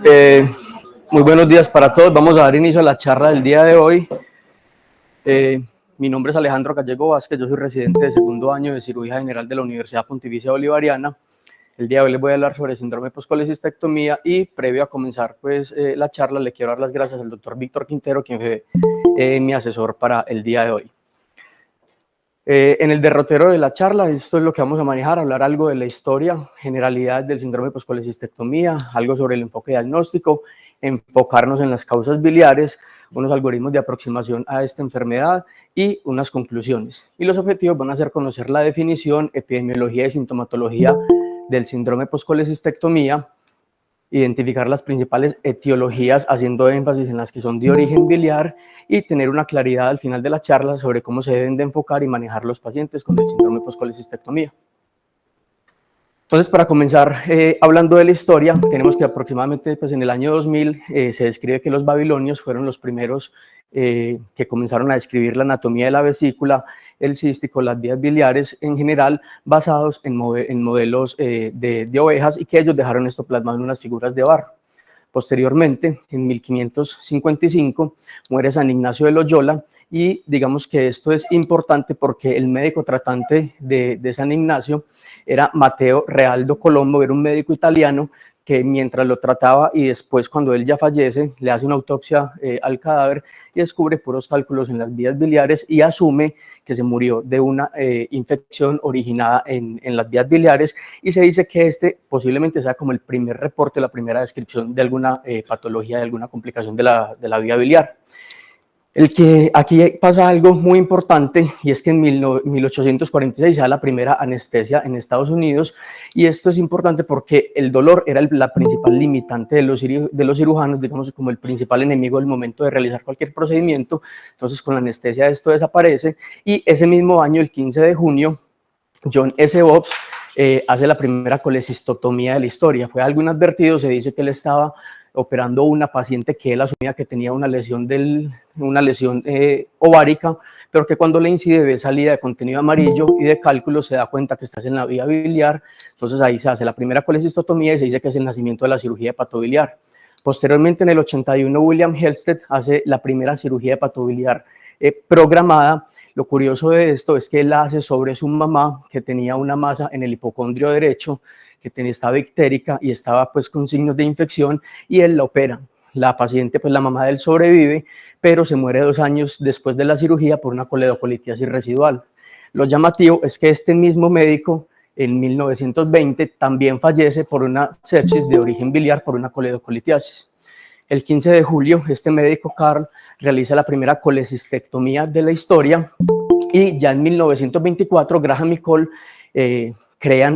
Eh, Muy buenos días para todos. Vamos a dar inicio a la charla del día de hoy. Mi nombre es Alejandro Gallego Vázquez, yo soy residente de segundo año de Cirugía General de la Universidad Pontificia Bolivariana. El día de hoy les voy a hablar sobre síndrome postcolecistectomía y previo a comenzar la charla le quiero dar las gracias al doctor Víctor Quintero, quien fue mi asesor para el día de hoy. En el derrotero de la charla, esto es lo que vamos a manejar, hablar algo de la historia, generalidades del síndrome postcolecistectomía, algo sobre el enfoque diagnóstico, enfocarnos en las causas biliares, unos algoritmos de aproximación a esta enfermedad y unas conclusiones. Y los objetivos van a ser conocer la definición, epidemiología y sintomatología del síndrome postcolecistectomía, identificar las principales etiologías haciendo énfasis en las que son de origen biliar y tener una claridad al final de la charla sobre cómo se deben de enfocar y manejar los pacientes con el síndrome postcolecistectomía. Entonces, para comenzar hablando de la historia, tenemos que aproximadamente en el año 2000 se describe que los babilonios fueron los primeros que comenzaron a describir la anatomía de la vesícula, el cístico, las vías biliares en general, basados en modelos de ovejas, y que ellos dejaron esto plasmado en unas figuras de barro. Posteriormente, en 1555, muere San Ignacio de Loyola, y digamos que esto es importante porque el médico tratante de San Ignacio era Mateo Realdo Colombo, era un médico italiano que mientras lo trataba y después cuando él ya fallece, le hace una autopsia al cadáver y descubre puros cálculos en las vías biliares y asume que se murió de una infección originada en las vías biliares, y se dice que este posiblemente sea como el primer reporte, la primera descripción de alguna patología, de alguna complicación de la vía biliar. Aquí pasa algo muy importante, y es que en 1846 se da la primera anestesia en Estados Unidos, y esto es importante porque el dolor era la principal limitante de los cirujanos, digamos como el principal enemigo del momento de realizar cualquier procedimiento. Entonces con la anestesia esto desaparece, y ese mismo año, el 15 de junio, John S. Bobs hace la primera colecistotomía de la historia. Fue algo inadvertido, se dice que él estaba operando una paciente que él asumía que tenía una lesión ovárica, pero que cuando le incide ve salida de contenido amarillo y de cálculo se da cuenta que estás en la vía biliar. Entonces ahí se hace la primera colecistotomía y se dice que es el nacimiento de la cirugía hepatobiliar. Posteriormente, en el 81, William Helsted hace la primera cirugía hepatobiliar programada. Lo curioso de esto es que él la hace sobre su mamá, que tenía una masa en el hipocondrio derecho, que estaba ictérica y estaba pues con signos de infección, y él la opera. La paciente, pues la mamá de él sobrevive, pero se muere 2 años después de la cirugía por una coledocolitiasis residual. Lo llamativo es que este mismo médico en 1920 también fallece por una sepsis de origen biliar por una coledocolitiasis. El 15 de julio, este médico Carl realiza la primera colecistectomía de la historia, y ya en 1924 Graham y Cole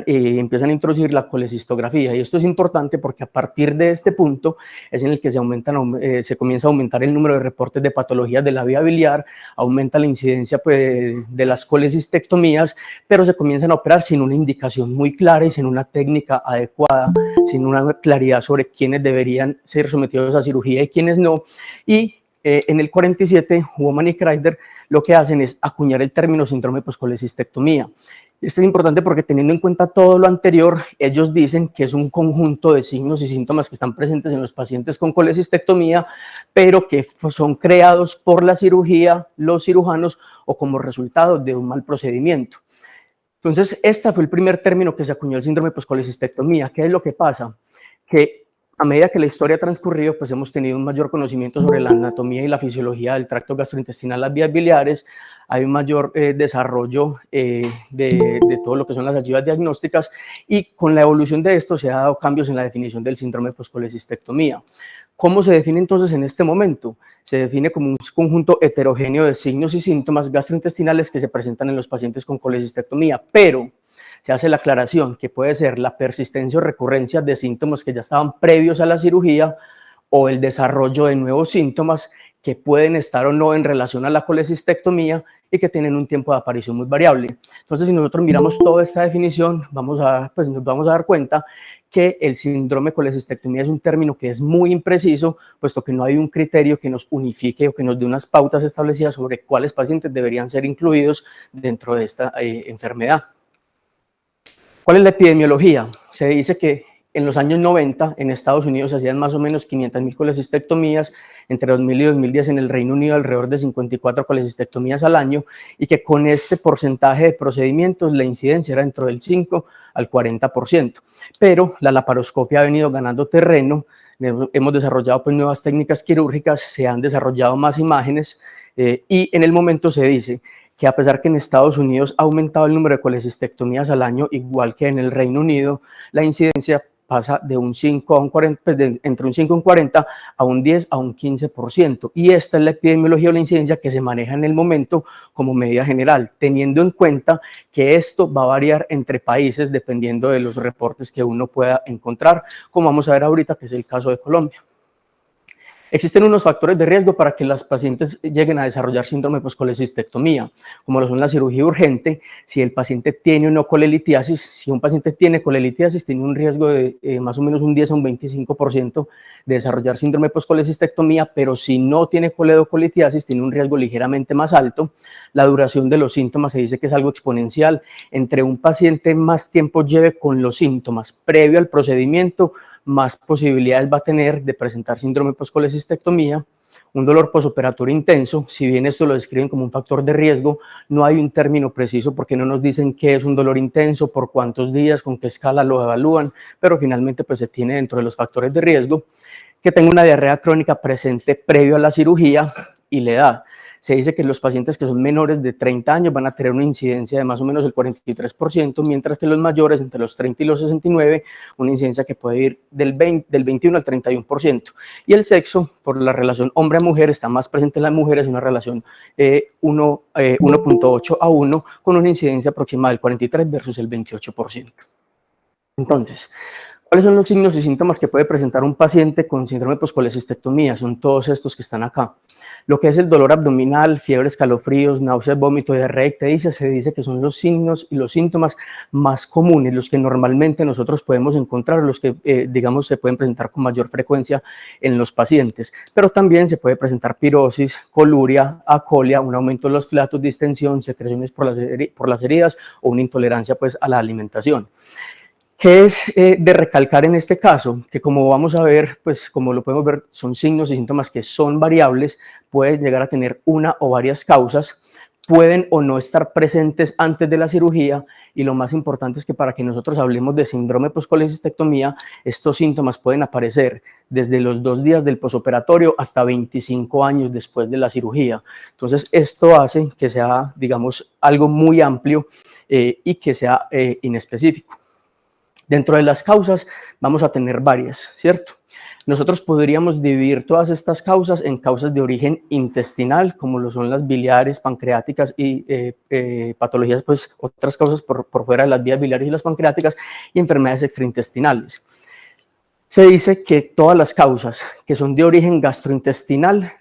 empiezan a introducir la colecistografía, y esto es importante porque a partir de este punto es en el que se comienza a aumentar el número de reportes de patologías de la vía biliar, aumenta la incidencia de las colecistectomías, pero se comienzan a operar sin una indicación muy clara y sin una técnica adecuada, sin una claridad sobre quiénes deberían ser sometidos a cirugía y quiénes no. Y en el 47, Woman y Kreider lo que hacen es acuñar el término síndrome postcolecistectomía. Esto es importante porque, teniendo en cuenta todo lo anterior, ellos dicen que es un conjunto de signos y síntomas que están presentes en los pacientes con colecistectomía, pero que son creados por la cirugía, los cirujanos, o como resultado de un mal procedimiento. Entonces, este fue el primer término que se acuñó, el síndrome postcolecistectomía. ¿Qué es lo que pasa? Que a medida que la historia ha transcurrido, pues hemos tenido un mayor conocimiento sobre la anatomía y la fisiología del tracto gastrointestinal, las vías biliares, hay un mayor desarrollo de todo lo que son las ayudas diagnósticas, y con la evolución de esto se han dado cambios en la definición del síndrome postcolecistectomía. ¿Cómo se define entonces en este momento? Se define como un conjunto heterogéneo de signos y síntomas gastrointestinales que se presentan en los pacientes con colecistectomía, pero se hace la aclaración que puede ser la persistencia o recurrencia de síntomas que ya estaban previos a la cirugía, o el desarrollo de nuevos síntomas que pueden estar o no en relación a la colecistectomía y que tienen un tiempo de aparición muy variable. Entonces, si nosotros miramos toda esta definición, nos vamos a dar cuenta que el síndrome colecistectomía es un término que es muy impreciso, puesto que no hay un criterio que nos unifique o que nos dé unas pautas establecidas sobre cuáles pacientes deberían ser incluidos dentro de esta enfermedad. ¿Cuál es la epidemiología? Se dice que En los años 90, en Estados Unidos se hacían más o menos 500.000 colecistectomías, entre 2000 y 2010 en el Reino Unido alrededor de 54 colecistectomías al año, y que con este porcentaje de procedimientos la incidencia era dentro del 5 al 40%. Pero la laparoscopia ha venido ganando terreno, hemos desarrollado pues nuevas técnicas quirúrgicas, se han desarrollado más imágenes y en el momento se dice que a pesar que en Estados Unidos ha aumentado el número de colecistectomías al año, igual que en el Reino Unido, la incidencia pasa de un 5 a un 40, pues entre un 5 y un 40 a un 10 a un 15%. Y esta es la epidemiología o la incidencia que se maneja en el momento como medida general, teniendo en cuenta que esto va a variar entre países dependiendo de los reportes que uno pueda encontrar, como vamos a ver ahorita, que es el caso de Colombia. Existen unos factores de riesgo para que las pacientes lleguen a desarrollar síndrome post-colecistectomía, como lo son la cirugía urgente, si el paciente tiene o no colelitiasis. Si un paciente tiene colelitiasis, tiene un riesgo de más o menos un 10 a un 25% de desarrollar síndrome post-colecistectomía, pero si no tiene coledocolitiasis, tiene un riesgo ligeramente más alto. La duración de los síntomas se dice que es algo exponencial. Entre un paciente más tiempo lleve con los síntomas previo al procedimiento, más posibilidades va a tener de presentar síndrome post-colecistectomía. Un dolor posoperatorio intenso, si bien esto lo describen como un factor de riesgo, no hay un término preciso porque no nos dicen qué es un dolor intenso, por cuántos días, con qué escala lo evalúan, pero finalmente pues se tiene dentro de los factores de riesgo. Que tenga una diarrea crónica presente previo a la cirugía y la edad. Se dice que los pacientes que son menores de 30 años van a tener una incidencia de más o menos el 43%, mientras que los mayores, entre los 30 y los 69, una incidencia que puede ir del 21 al 31%. Y el sexo, por la relación hombre-mujer, está más presente en las mujeres, una relación 1.8 a 1, con una incidencia aproximada del 43 versus el 28%. Entonces, ¿cuáles son los signos y síntomas que puede presentar un paciente con síndrome post-colecistectomía? Son todos estos que están acá. Lo que es el dolor abdominal, fiebre, escalofríos, náuseas, vómito, diarrea, ictericia, se dice que son los signos y los síntomas más comunes, los que normalmente nosotros podemos encontrar, los que, digamos, se pueden presentar con mayor frecuencia en los pacientes. Pero también se puede presentar pirosis, coluria, acolia, un aumento de los flatos, distensión, secreciones por las heridas o una intolerancia pues, a la alimentación. ¿Qué es de recalcar en este caso? Que como vamos a ver, pues como lo podemos ver, son signos y síntomas que son variables, pueden llegar a tener una o varias causas, pueden o no estar presentes antes de la cirugía, y lo más importante es que para que nosotros hablemos de síndrome post-colecistectomía, estos síntomas pueden aparecer desde los 2 días del posoperatorio hasta 25 años después de la cirugía. Entonces, esto hace que sea, digamos, algo muy amplio y que sea inespecífico. Dentro de las causas vamos a tener varias, ¿cierto? Nosotros podríamos dividir todas estas causas en causas de origen intestinal, como lo son las biliares, pancreáticas y patologías, pues otras causas por fuera de las vías biliares y las pancreáticas, y enfermedades extraintestinales. Se dice que todas las causas que son de origen gastrointestinal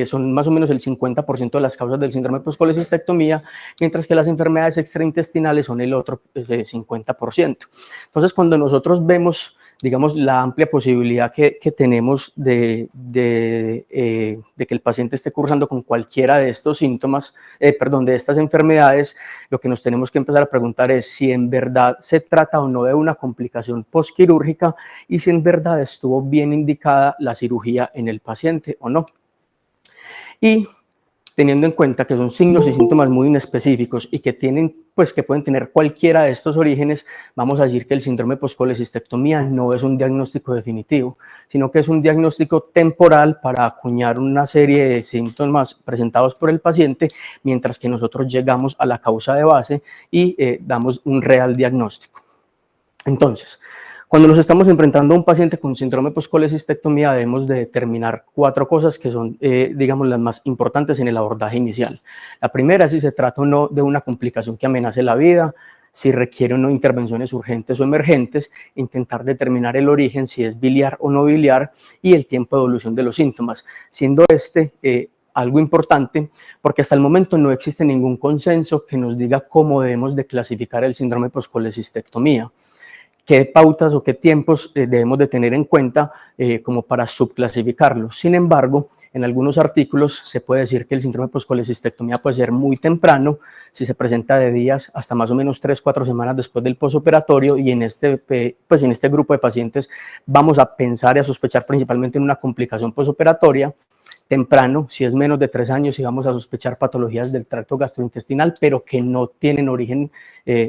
son más o menos el 50% de las causas del síndrome post-colecistectomía, mientras que las enfermedades extraintestinales son el otro 50%. Entonces, cuando nosotros vemos, digamos, la amplia posibilidad que tenemos de que el paciente esté cursando con cualquiera de estos síntomas, de estas enfermedades, lo que nos tenemos que empezar a preguntar es si en verdad se trata o no de una complicación postquirúrgica y si en verdad estuvo bien indicada la cirugía en el paciente o no. Y teniendo en cuenta que son signos y síntomas muy inespecíficos y que pueden tener cualquiera de estos orígenes, vamos a decir que el síndrome post-colecistectomía no es un diagnóstico definitivo, sino que es un diagnóstico temporal para acuñar una serie de síntomas presentados por el paciente, mientras que nosotros llegamos a la causa de base y damos un real diagnóstico. Entonces, cuando nos estamos enfrentando a un paciente con síndrome post-colecistectomía, debemos de determinar 4 cosas que son, digamos, las más importantes en el abordaje inicial. La primera es si se trata o no de una complicación que amenace la vida, si requiere o no intervenciones urgentes o emergentes, intentar determinar el origen, si es biliar o no biliar, y el tiempo de evolución de los síntomas, siendo algo importante, porque hasta el momento no existe ningún consenso que nos diga cómo debemos de clasificar el síndrome post-colecistectomía. ¿Qué pautas o qué tiempos debemos de tener en cuenta como para subclasificarlo? Sin embargo, En algunos artículos se puede decir que el síndrome de poscolecistectomía puede ser muy temprano, si se presenta de días hasta más o menos 3-4 semanas después del posoperatorio, y en este grupo de pacientes vamos a pensar y a sospechar principalmente en una complicación posoperatoria. Temprano, si es menos de 3 años, y vamos a sospechar patologías del tracto gastrointestinal, pero que no tienen origen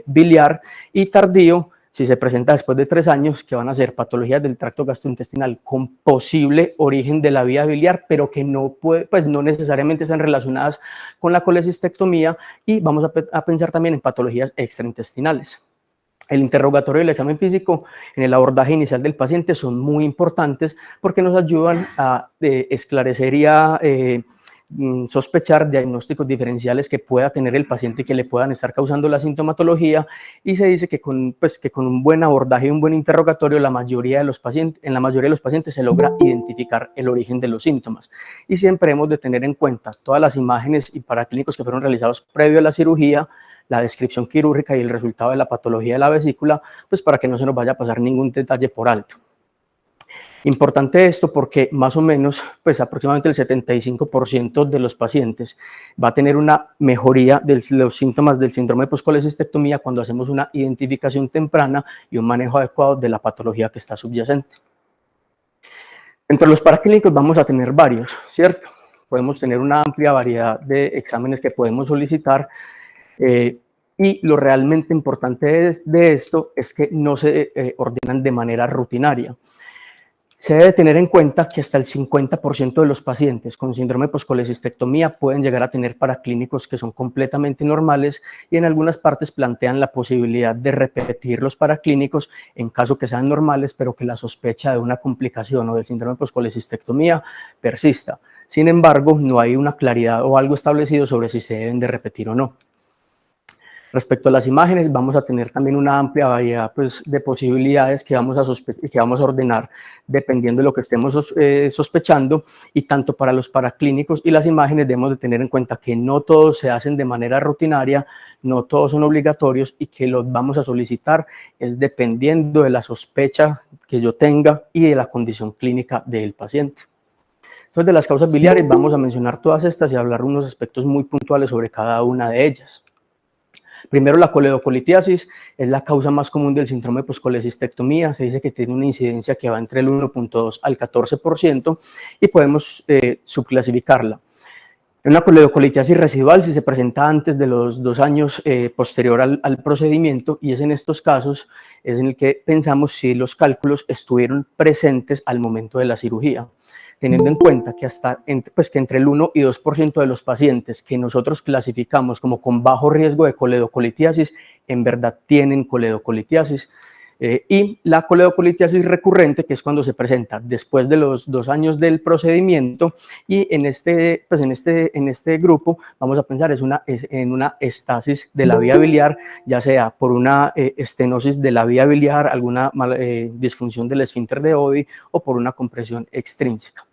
biliar, y tardío, si se presenta después de 3 años, que van a ser patologías del tracto gastrointestinal con posible origen de la vía biliar, pero que no necesariamente están relacionadas con la colecistectomía, y vamos a pensar también en patologías extraintestinales. El interrogatorio y el examen físico en el abordaje inicial del paciente son muy importantes porque nos ayudan a esclarecer y a sospechar diagnósticos diferenciales que pueda tener el paciente y que le puedan estar causando la sintomatología, y se dice que con un buen abordaje y un buen interrogatorio en la mayoría de los pacientes se logra identificar el origen de los síntomas. Y siempre hemos de tener en cuenta todas las imágenes y paraclínicos que fueron realizados previo a la cirugía, la descripción quirúrgica y el resultado de la patología de la vesícula, pues para que no se nos vaya a pasar ningún detalle por alto. Importante esto porque más o menos, pues aproximadamente el 75% de los pacientes va a tener una mejoría de los síntomas del síndrome de poscolecistectomía cuando hacemos una identificación temprana y un manejo adecuado de la patología que está subyacente. Entre los paraclínicos vamos a tener varios, ¿cierto? Podemos tener una amplia variedad de exámenes que podemos solicitar, y lo realmente importante de esto es que no se ordenan de manera rutinaria. Se debe tener en cuenta que hasta el 50% de los pacientes con síndrome de poscolecistectomía pueden llegar a tener paraclínicos que son completamente normales, y en algunas partes plantean la posibilidad de repetir los paraclínicos en caso que sean normales, pero que la sospecha de una complicación o del síndrome de poscolecistectomía persista. Sin embargo, no hay una claridad o algo establecido sobre si se deben de repetir o no. Respecto a las imágenes, vamos a tener también una amplia variedad de posibilidades que vamos a ordenar dependiendo de lo que estemos sospechando, y tanto para los paraclínicos y las imágenes debemos de tener en cuenta que no todos se hacen de manera rutinaria, no todos son obligatorios, y que los vamos a solicitar es dependiendo de la sospecha que yo tenga y de la condición clínica del paciente. Entonces, de las causas biliares vamos a mencionar todas estas y hablar unos aspectos muy puntuales sobre cada una de ellas. Primero, la coledocolitiasis es la causa más común del síndrome de poscolecistectomía. Se dice que tiene una incidencia que va entre el 1.2 al 14%, y podemos subclasificarla. En una coledocolitiasis residual, si se presenta antes de los 2 años posterior al procedimiento, y es en estos casos es en el que pensamos si los cálculos estuvieron presentes al momento de la cirugía, teniendo en cuenta que que entre el 1 y 2% de los pacientes que nosotros clasificamos como con bajo riesgo de coledocolitiasis en verdad tienen coledocolitiasis, y la coledocolitiasis recurrente, que es cuando se presenta después de los 2 años del procedimiento, y en este grupo vamos a pensar en una estasis de la vía biliar, ya sea por una estenosis de la vía biliar, alguna disfunción del esfínter de Oddi, o por una compresión extrínseca.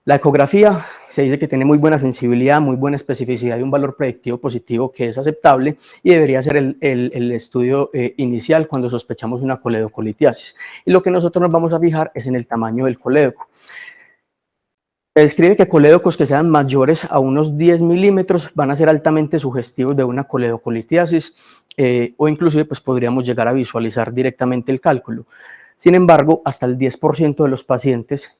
La ecografía se dice que tiene muy buena sensibilidad, muy buena especificidad y un valor predictivo positivo que es aceptable, y debería ser el estudio inicial cuando sospechamos una coledocolitiasis. Y lo que nosotros nos vamos a fijar es en el tamaño del colédoco. Se describe que colédocos que sean mayores a unos 10 milímetros van a ser altamente sugestivos de una coledocolitiasis, o inclusive pues podríamos llegar a visualizar directamente el cálculo. Sin embargo, hasta el 10% de los pacientes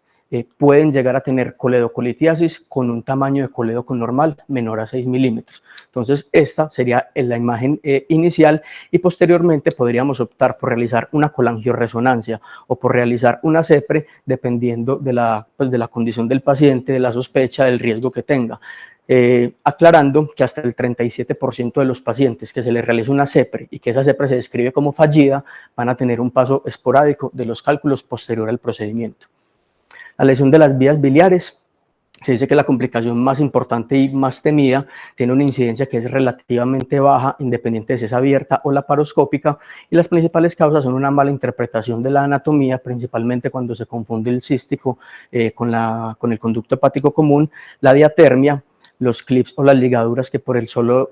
pueden llegar a tener coledocolitiasis con un tamaño de colédoco normal menor a 6 milímetros. Entonces, esta sería la imagen inicial, y posteriormente podríamos optar por realizar una colangioresonancia o por realizar una CEPRE, dependiendo de la condición del paciente, de la sospecha, del riesgo que tenga. Aclarando que hasta el 37% de los pacientes que se les realiza una CEPRE y que esa CEPRE se describe como fallida van a tener un paso esporádico de los cálculos posterior al procedimiento. La lesión de las vías biliares, se dice que la complicación más importante y más temida tiene una incidencia que es relativamente baja, independiente de si es abierta o laparoscópica, y las principales causas son una mala interpretación de la anatomía, principalmente cuando se confunde el cístico con el conducto hepático común, la diatermia, los clips o las ligaduras que por el solo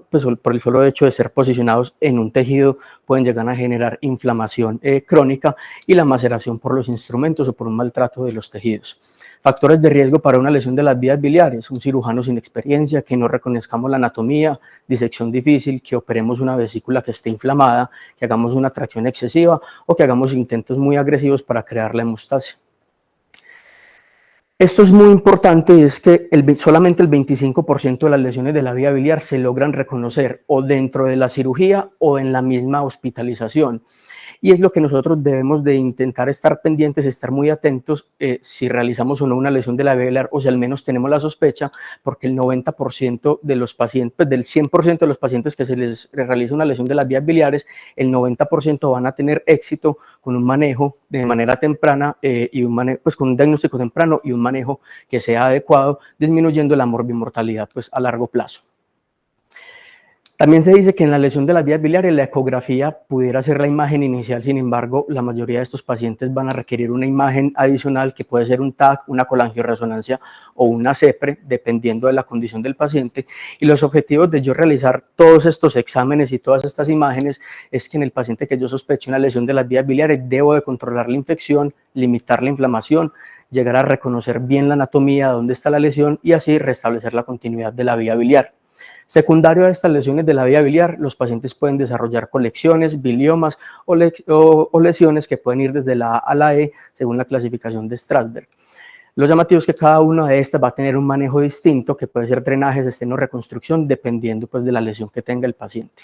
hecho de ser posicionados en un tejido pueden llegar a generar inflamación crónica, y la maceración por los instrumentos o por un maltrato de los tejidos. Factores de riesgo para una lesión de las vías biliares: un cirujano sin experiencia, que no reconozcamos la anatomía, disección difícil, que operemos una vesícula que esté inflamada, que hagamos una tracción excesiva o que hagamos intentos muy agresivos para crear la hemostasia. Esto es muy importante, es que solamente el 25% de las lesiones de la vía biliar se logran reconocer o dentro de la cirugía o en la misma hospitalización. Y es lo que nosotros debemos de intentar estar pendientes, estar muy atentos si realizamos o no una lesión de la vía biliar, o si al menos tenemos la sospecha, porque el 90% de los pacientes, pues del 100% de los pacientes que se les realiza una lesión de las vías biliares, el 90% van a tener éxito con un manejo de manera temprana y con un diagnóstico temprano y un manejo que sea adecuado, disminuyendo la morbimortalidad pues a largo plazo. También se dice que en la lesión de las vías biliares la ecografía pudiera ser la imagen inicial. Sin embargo, la mayoría de estos pacientes van a requerir una imagen adicional, que puede ser un TAC, una colangioresonancia o una CEPRE, dependiendo de la condición del paciente. Y los objetivos de yo realizar todos estos exámenes y todas estas imágenes es que en el paciente que yo sospeche una lesión de las vías biliares debo de controlar la infección, limitar la inflamación, llegar a reconocer bien la anatomía, dónde está la lesión, y así restablecer la continuidad de la vía biliar. Secundario a estas lesiones de la vía biliar, los pacientes pueden desarrollar colecciones, biliomas o lesiones que pueden ir desde la A a la E según la clasificación de Strasberg. Lo llamativo es que cada una de estas va a tener un manejo distinto, que puede ser drenajes, esteno, reconstrucción, dependiendo pues de la lesión que tenga el paciente.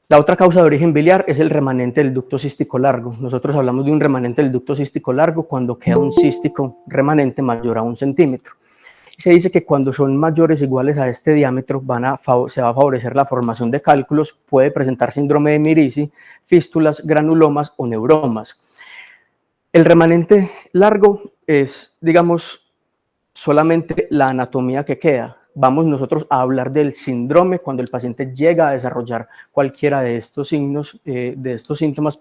La otra causa de origen biliar es el remanente del ducto cístico largo. Nosotros hablamos de un remanente del ducto cístico largo cuando queda un cístico remanente mayor a 1 centímetro. Se dice que cuando son mayores o iguales a este diámetro se va a favorecer la formación de cálculos, puede presentar síndrome de Mirici, fístulas, granulomas o neuromas. El remanente largo es, digamos, solamente la anatomía que queda. Vamos nosotros a hablar del síndrome cuando el paciente llega a desarrollar cualquiera de estos signos, de estos síntomas,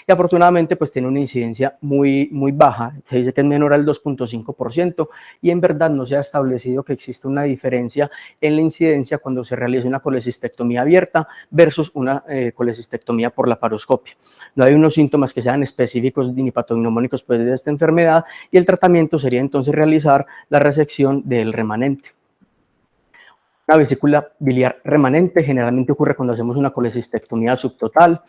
y afortunadamente pues tiene una incidencia muy baja. Se dice que es menor al 2.5%, y en verdad no se ha establecido que existe una diferencia en la incidencia cuando se realiza una colecistectomía abierta versus una colecistectomía por laparoscopia. No hay unos síntomas que sean específicos ni patognomónicos pues de esta enfermedad, y el tratamiento sería entonces realizar la resección del remanente. Una vesícula biliar remanente generalmente ocurre cuando hacemos una colecistectomía subtotal.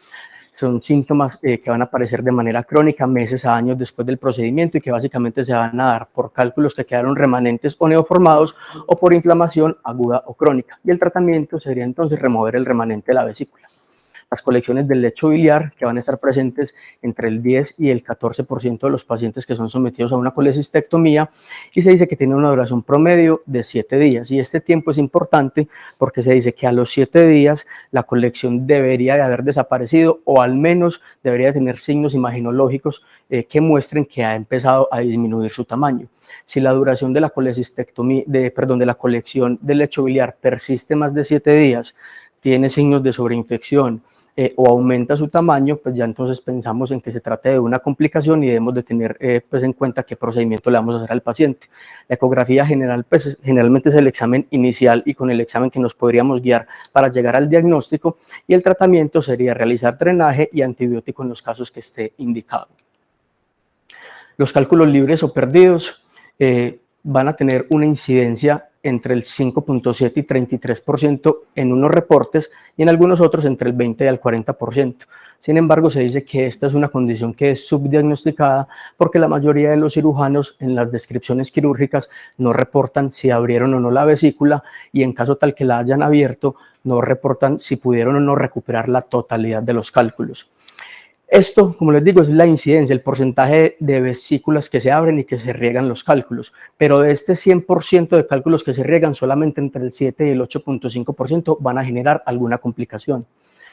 Son síntomas que van a aparecer de manera crónica meses a años después del procedimiento, y que básicamente se van a dar por cálculos que quedaron remanentes o neoformados, o por inflamación aguda o crónica. Y el tratamiento sería entonces remover el remanente de la vesícula. Las colecciones del lecho biliar, que van a estar presentes entre el 10 y el 14% de los pacientes que son sometidos a una colecistectomía, y se dice que tiene una duración promedio de 7 días. Y este tiempo es importante porque se dice que a los 7 días la colección debería de haber desaparecido, o al menos debería de tener signos imaginológicos que muestren que ha empezado a disminuir su tamaño. Si la duración de la de la colección del lecho biliar persiste más de 7 días, tiene signos de sobreinfección o aumenta su tamaño, pues ya entonces pensamos en que se trate de una complicación, y debemos de tener pues en cuenta qué procedimiento le vamos a hacer al paciente. La ecografía generalmente es el examen inicial, y con el examen que nos podríamos guiar para llegar al diagnóstico, y el tratamiento sería realizar drenaje y antibiótico en los casos que esté indicado. Los cálculos libres o perdidos van a tener una incidencia entre el 5.7 y 33% en unos reportes, y en algunos otros entre el 20 y el 40%. Sin embargo, se dice que esta es una condición que es subdiagnosticada, porque la mayoría de los cirujanos en las descripciones quirúrgicas no reportan si abrieron o no la vesícula, y en caso tal que la hayan abierto, no reportan si pudieron o no recuperar la totalidad de los cálculos. Esto, como les digo, es la incidencia, el porcentaje de vesículas que se abren y que se riegan los cálculos, pero de este 100% de cálculos que se riegan, solamente entre el 7 y el 8.5% van a generar alguna complicación.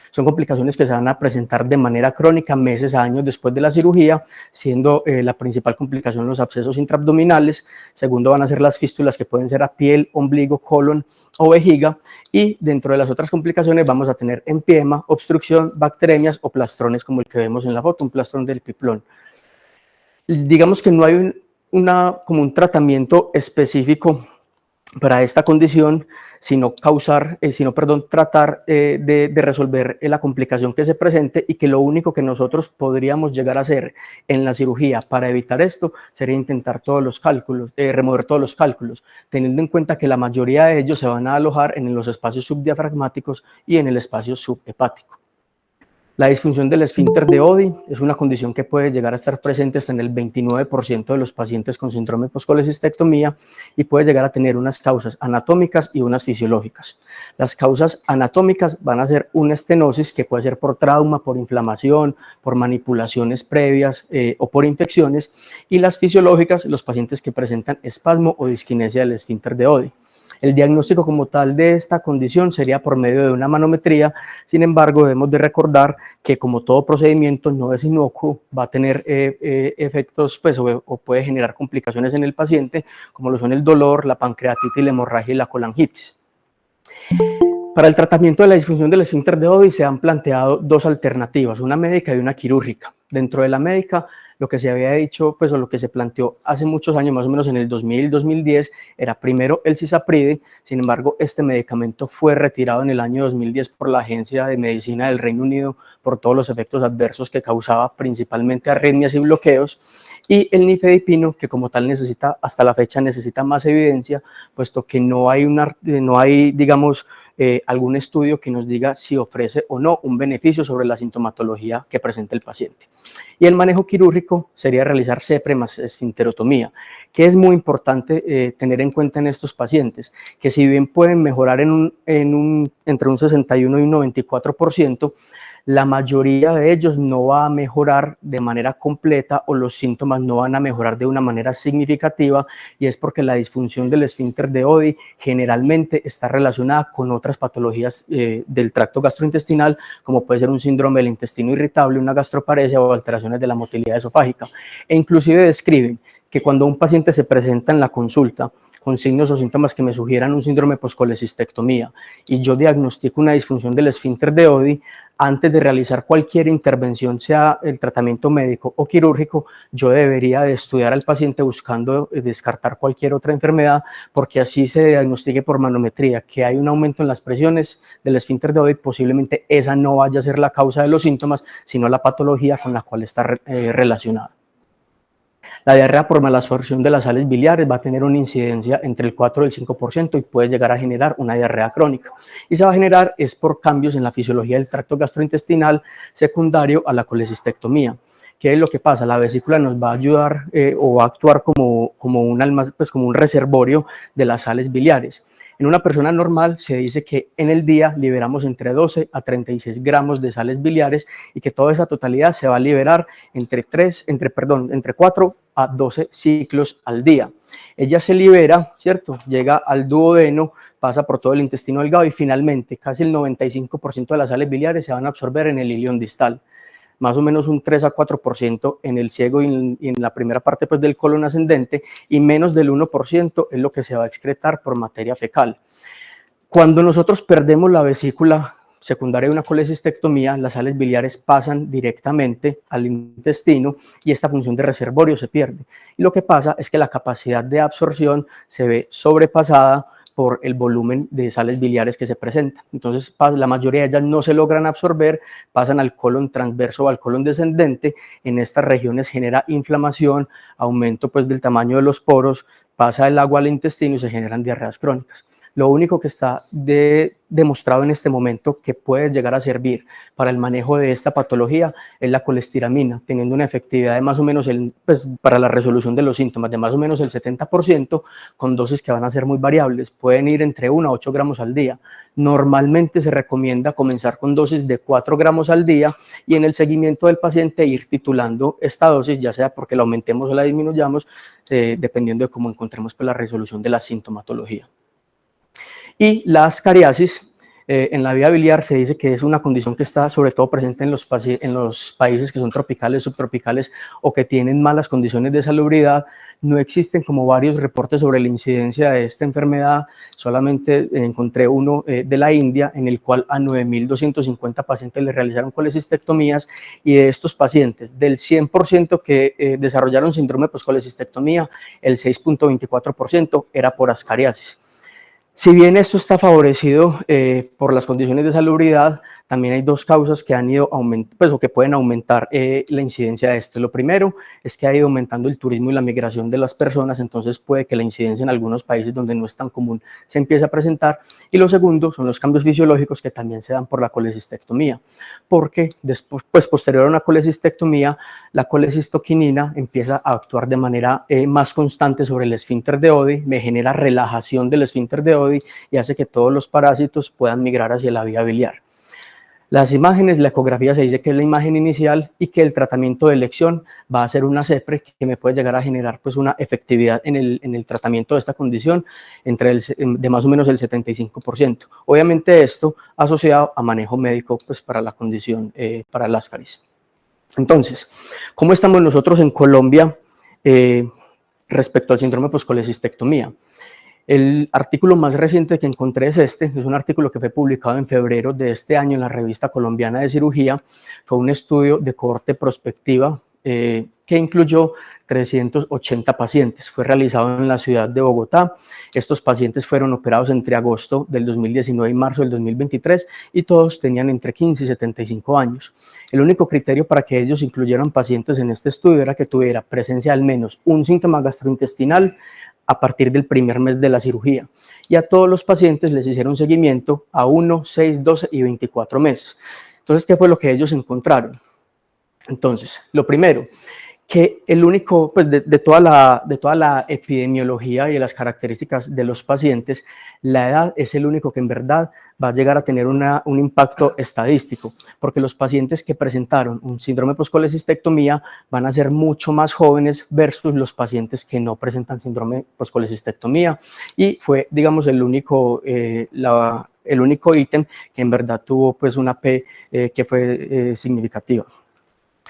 Son complicaciones que se van a presentar de manera crónica meses a años después de la cirugía, siendo la principal complicación los abscesos intraabdominales. Segundo van a ser las fístulas, que pueden ser a piel, ombligo, colon o vejiga, y dentro de las otras complicaciones vamos a tener empiema, obstrucción, bacteremias o plastrones, como el que vemos en la foto, un plastrón del piplón. Digamos que no hay como un tratamiento específico para esta condición, sino tratar de resolver la complicación que se presente, y que lo único que nosotros podríamos llegar a hacer en la cirugía para evitar esto sería intentar todos los cálculos, remover todos los cálculos, teniendo en cuenta que la mayoría de ellos se van a alojar en los espacios subdiafragmáticos y en el espacio subhepático. La disfunción del esfínter de Oddi es una condición que puede llegar a estar presente hasta en el 29% de los pacientes con síndrome postcolecistectomía, y puede llegar a tener unas causas anatómicas y unas fisiológicas. Las causas anatómicas van a ser una estenosis, que puede ser por trauma, por inflamación, por manipulaciones previas o por infecciones, y las fisiológicas, los pacientes que presentan espasmo o disquinesia del esfínter de Oddi. El diagnóstico como tal de esta condición sería por medio de una manometría. Sin embargo, debemos de recordar que, como todo procedimiento no es inocuo, va a tener efectos pues, o puede generar complicaciones en el paciente, como lo son el dolor, la pancreatitis, la hemorragia y la colangitis. Para el tratamiento de la disfunción del esfínter de Oddi se han planteado dos alternativas, una médica y una quirúrgica. Dentro de la médica, lo que se había dicho, pues, o lo que se planteó hace muchos años, más o menos en el 2000, 2010, era primero el cisapride. Sin embargo, este medicamento fue retirado en el año 2010 por la Agencia de Medicina del Reino Unido por todos los efectos adversos que causaba, principalmente arritmias y bloqueos. Y el nifedipino, que como tal hasta la fecha necesita más evidencia, puesto que no hay digamos, algún estudio que nos diga si ofrece o no un beneficio sobre la sintomatología que presenta el paciente. Y el manejo quirúrgico sería realizar CEPRE más esfinterotomía, que es muy importante tener en cuenta en estos pacientes, que si bien pueden mejorar entre un 61 y un 94%, la mayoría de ellos no va a mejorar de manera completa, o los síntomas no van a mejorar de una manera significativa, y es porque la disfunción del esfínter de Oddi generalmente está relacionada con otras patologías del tracto gastrointestinal, como puede ser un síndrome del intestino irritable, una gastroparesia o alteraciones de la motilidad esofágica. E inclusive describen que cuando un paciente se presenta en la consulta con signos o síntomas que me sugieran un síndrome postcolecistectomía, y yo diagnostico una disfunción del esfínter de Oddi, antes de realizar cualquier intervención, sea el tratamiento médico o quirúrgico, yo debería de estudiar al paciente buscando descartar cualquier otra enfermedad, porque así se diagnostique por manometría que hay un aumento en las presiones del esfínter de Oddi, posiblemente esa no vaya a ser la causa de los síntomas, sino la patología con la cual está relacionada. La diarrea por malabsorción de las sales biliares va a tener una incidencia entre el 4 y el 5%, y puede llegar a generar una diarrea crónica. Y se va a generar por cambios en la fisiología del tracto gastrointestinal secundario a la colecistectomía. ¿Qué es lo que pasa? La vesícula nos va a ayudar o va a actuar como un reservorio de las sales biliares. En una persona normal se dice que en el día liberamos entre 12 a 36 gramos de sales biliares, y que toda esa totalidad se va a liberar entre 4 a 12 ciclos al día. Ella se libera, ¿cierto? Llega al duodeno, pasa por todo el intestino delgado, y finalmente casi el 95% de las sales biliares se van a absorber en el ilion distal. Más o menos un 3 a 4% en el ciego y en la primera parte pues, del colon ascendente, y menos del 1% es lo que se va a excretar por materia fecal. Cuando nosotros perdemos la vesícula secundaria de una colecistectomía, las sales biliares pasan directamente al intestino, y esta función de reservorio se pierde. Y lo que pasa es que la capacidad de absorción se ve sobrepasada por el volumen de sales biliares que se presentan. Entonces, la mayoría de ellas no se logran absorber, pasan al colon transverso o al colon descendente. En estas regiones genera inflamación, aumento pues, del tamaño de los poros, pasa el agua al intestino y se generan diarreas crónicas. Lo único que está demostrado en este momento que puede llegar a servir para el manejo de esta patología es la colestiramina, teniendo una efectividad de más o menos, para la resolución de los síntomas, de más o menos el 70%, con dosis que van a ser muy variables. Pueden ir entre 1 a 8 gramos al día. Normalmente se recomienda comenzar con dosis de 4 gramos al día, y en el seguimiento del paciente ir titulando esta dosis, ya sea porque la aumentemos o la disminuyamos, dependiendo de cómo encontremos pues, la resolución de la sintomatología. Y la ascariasis En la vía biliar se dice que es una condición que está sobre todo presente en los países que son tropicales, subtropicales o que tienen malas condiciones de salubridad. No existen como varios reportes sobre la incidencia de esta enfermedad, solamente encontré uno de la India en el cual a 9.250 pacientes le realizaron colecistectomías, y de estos pacientes, del 100% que desarrollaron síndrome post-colecistectomía, el 6.24% era por ascariasis. Si bien esto está favorecido por las condiciones de salubridad, también hay dos causas que han ido aumentando, pues, o que pueden aumentar la incidencia de esto. Lo primero es que ha ido aumentando el turismo y la migración de las personas, entonces puede que la incidencia en algunos países donde no es tan común se empiece a presentar. Y lo segundo son los cambios fisiológicos que también se dan por la colecistectomía, porque después, pues, posterior a una colecistectomía, la colecistoquinina empieza a actuar de manera más constante sobre el esfínter de Oddi, me genera relajación del esfínter de Oddi y hace que todos los parásitos puedan migrar hacia la vía biliar. Las imágenes, la ecografía se dice que es la imagen inicial y que el tratamiento de elección va a ser una CEPRE que me puede llegar a generar pues una efectividad en el tratamiento de esta condición de más o menos el 75%. Obviamente esto asociado a manejo médico pues para la condición, para el ascaris. Entonces, ¿cómo estamos nosotros en Colombia respecto al síndrome post-colecistectomía? El artículo más reciente que encontré es un artículo que fue publicado en febrero de este año en la Revista Colombiana de Cirugía. Fue un estudio de cohorte prospectiva que incluyó 380 pacientes. Fue realizado en la ciudad de Bogotá. Estos pacientes fueron operados entre agosto del 2019 y marzo del 2023 y todos tenían entre 15 y 75 años. El único criterio para que ellos incluyeran pacientes en este estudio era que tuviera presencia al menos un síntoma gastrointestinal a partir del primer mes de la cirugía, y a todos los pacientes les hicieron seguimiento a 1, 6, 12 y 24 meses. Entonces, ¿qué fue lo que ellos encontraron? Entonces, lo primero, que el único, pues de toda la epidemiología y de las características de los pacientes, la edad es el único que en verdad va a llegar a tener un impacto estadístico, porque los pacientes que presentaron un síndrome post-colecistectomía van a ser mucho más jóvenes versus los pacientes que no presentan síndrome post-colecistectomía, y fue, digamos, el único ítem que en verdad tuvo pues una P que fue significativa.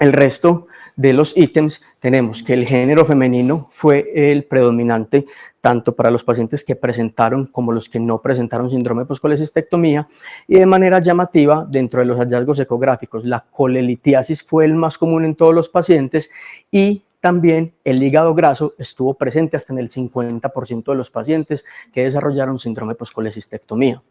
El resto de los ítems tenemos que el género femenino fue el predominante tanto para los pacientes que presentaron como los que no presentaron síndrome post-colecistectomía, y de manera llamativa dentro de los hallazgos ecográficos la colelitiasis fue el más común en todos los pacientes, y también el hígado graso estuvo presente hasta en el 50% de los pacientes que desarrollaron síndrome post-colecistectomía.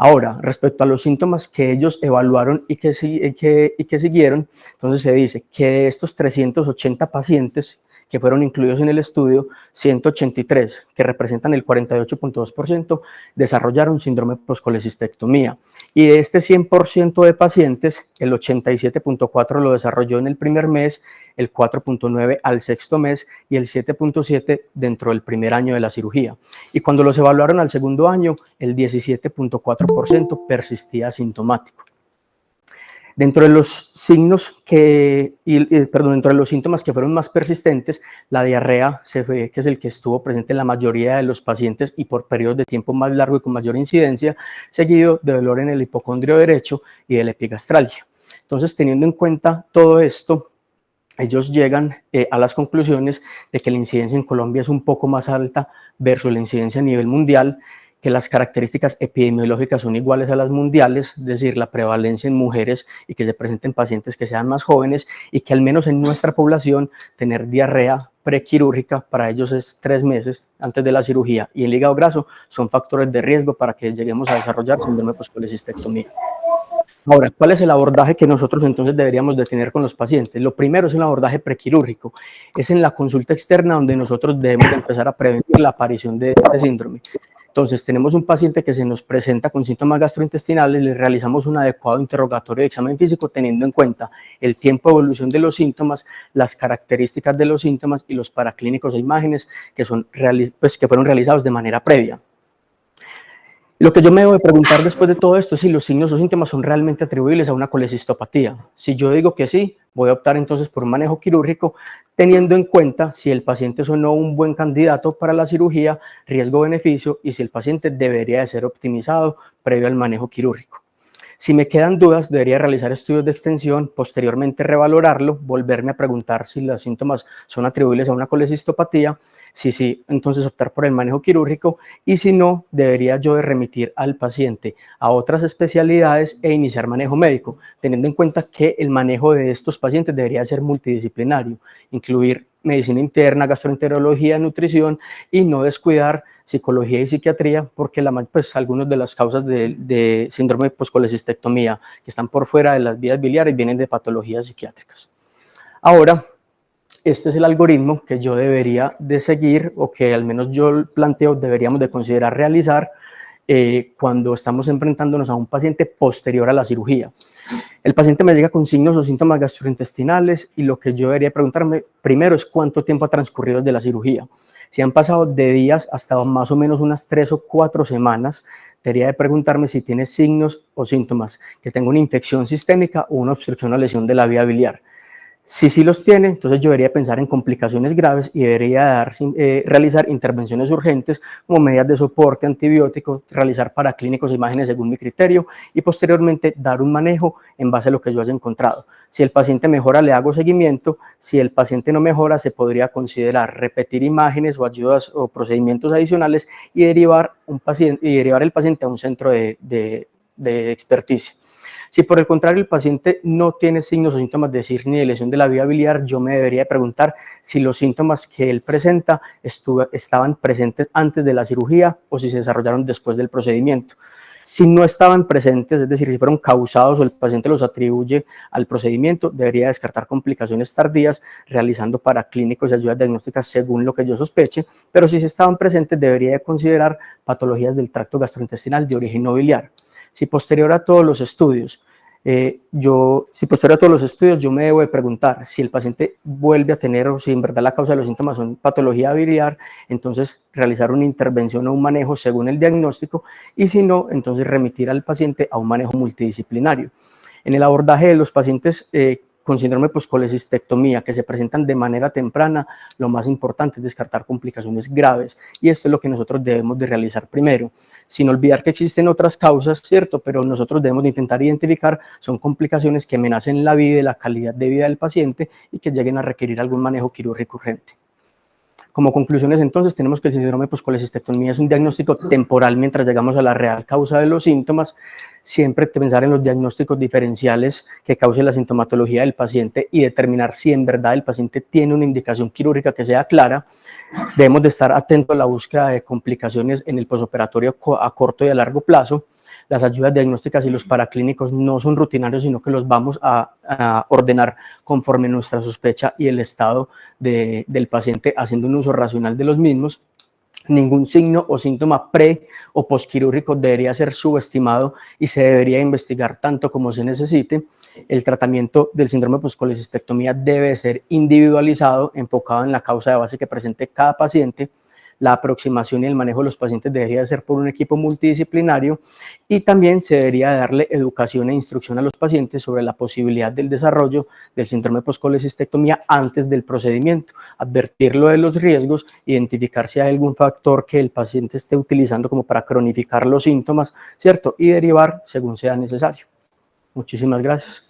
Ahora, respecto a los síntomas que ellos evaluaron y que siguieron, entonces se dice que de estos 380 pacientes que fueron incluidos en el estudio, 183, que representan el 48.2%, desarrollaron síndrome post-colecistectomía. Y de este 100% de pacientes, el 87.4% lo desarrolló en el primer mes, el 4.9% al sexto mes y el 7.7% dentro del primer año de la cirugía. Y cuando los evaluaron al segundo año, el 17.4% persistía asintomático. Dentro de los dentro de los síntomas que fueron más persistentes, la diarrea se ve que es el que estuvo presente en la mayoría de los pacientes y por periodos de tiempo más largo y con mayor incidencia, seguido de dolor en el hipocondrio derecho y de la epigastralgia. Entonces, teniendo en cuenta todo esto, ellos llegan a las conclusiones de que la incidencia en Colombia es un poco más alta versus la incidencia a nivel mundial, que las características epidemiológicas son iguales a las mundiales, es decir, la prevalencia en mujeres y que se presenten pacientes que sean más jóvenes, y que al menos en nuestra población tener diarrea prequirúrgica para ellos es 3 meses antes de la cirugía, y el hígado graso son factores de riesgo para que lleguemos a desarrollar síndrome post-colecistectomía. Ahora, ¿cuál es el abordaje que nosotros entonces deberíamos de tener con los pacientes? Lo primero es un abordaje prequirúrgico. Es en la consulta externa donde nosotros debemos de empezar a prevenir la aparición de este síndrome. Entonces, tenemos un paciente que se nos presenta con síntomas gastrointestinales, le realizamos un adecuado interrogatorio de examen físico teniendo en cuenta el tiempo de evolución de los síntomas, las características de los síntomas y los paraclínicos e imágenes que fueron realizados de manera previa. Lo que yo me debo de preguntar después de todo esto es si los signos o síntomas son realmente atribuibles a una colecistopatía. Si yo digo que sí, voy a optar entonces por un manejo quirúrgico, teniendo en cuenta si el paciente es o no un buen candidato para la cirugía, riesgo-beneficio, y si el paciente debería de ser optimizado previo al manejo quirúrgico. Si me quedan dudas, debería realizar estudios de extensión, posteriormente revalorarlo, volverme a preguntar si los síntomas son atribuibles a una colecistopatía. Si sí, entonces optar por el manejo quirúrgico, y si no, debería yo de remitir al paciente a otras especialidades e iniciar manejo médico, teniendo en cuenta que el manejo de estos pacientes debería ser multidisciplinario, incluir medicina interna, gastroenterología, nutrición, y no descuidar psicología y psiquiatría, porque pues, algunas de las causas de síndrome de poscolecistectomía que están por fuera de las vías biliares vienen de patologías psiquiátricas. Ahora, este es el algoritmo que yo debería de seguir, o que al menos yo planteo deberíamos de considerar realizar cuando estamos enfrentándonos a un paciente posterior a la cirugía. El paciente me llega con signos o síntomas gastrointestinales, y lo que yo debería preguntarme primero es cuánto tiempo ha transcurrido desde la cirugía. Si han pasado de días hasta más o menos unas 3 o 4 semanas, debería de preguntarme si tiene signos o síntomas que tenga una infección sistémica o una obstrucción o lesión de la vía biliar. Si sí los tiene, entonces yo debería pensar en complicaciones graves y debería realizar intervenciones urgentes como medidas de soporte, antibióticos, realizar paraclínicos e imágenes según mi criterio, y posteriormente dar un manejo en base a lo que yo haya encontrado. Si el paciente mejora, le hago seguimiento. Si el paciente no mejora, se podría considerar repetir imágenes o ayudas o procedimientos adicionales y derivar el paciente a un centro de experticia. Si por el contrario el paciente no tiene signos o síntomas de CIRS ni de lesión de la vía biliar, yo me debería preguntar si los síntomas que él presenta estaban presentes antes de la cirugía o si se desarrollaron después del procedimiento. Si no estaban presentes, es decir, si fueron causados o el paciente los atribuye al procedimiento, debería descartar complicaciones tardías realizando paraclínicos y ayudas diagnósticas según lo que yo sospeche, pero si estaban presentes, debería de considerar patologías del tracto gastrointestinal de origen no biliar. Si posterior a todos los estudios, yo me debo de preguntar si el paciente vuelve a tener, o si en verdad la causa de los síntomas son patología biliar, entonces realizar una intervención o un manejo según el diagnóstico, y si no, entonces remitir al paciente a un manejo multidisciplinario. En el abordaje de los pacientes con síndrome de poscolecistectomía que se presentan de manera temprana, lo más importante es descartar complicaciones graves, y esto es lo que nosotros debemos de realizar primero, sin olvidar que existen otras causas, ¿cierto? Pero nosotros debemos de intentar identificar son complicaciones que amenacen la vida y la calidad de vida del paciente y que lleguen a requerir algún manejo quirúrgico urgente. Como conclusiones, entonces, tenemos que el síndrome de poscolecistectomía es un diagnóstico temporal mientras llegamos a la real causa de los síntomas. Siempre pensar en los diagnósticos diferenciales que causen la sintomatología del paciente y determinar si en verdad el paciente tiene una indicación quirúrgica que sea clara. Debemos de estar atentos a la búsqueda de complicaciones en el posoperatorio a corto y a largo plazo. Las ayudas diagnósticas y los paraclínicos no son rutinarios, sino que los vamos a ordenar conforme nuestra sospecha y el estado del paciente, haciendo un uso racional de los mismos. Ningún signo o síntoma pre o postquirúrgico debería ser subestimado y se debería investigar tanto como se necesite. El tratamiento del síndrome de poscolecistectomía debe ser individualizado, enfocado en la causa de base que presente cada paciente. La aproximación y el manejo de los pacientes debería ser por un equipo multidisciplinario, y también se debería darle educación e instrucción a los pacientes sobre la posibilidad del desarrollo del síndrome de poscolecistectomía antes del procedimiento, advertirlo de los riesgos, identificar si hay algún factor que el paciente esté utilizando como para cronificar los síntomas, ¿cierto? Y derivar según sea necesario. Muchísimas gracias.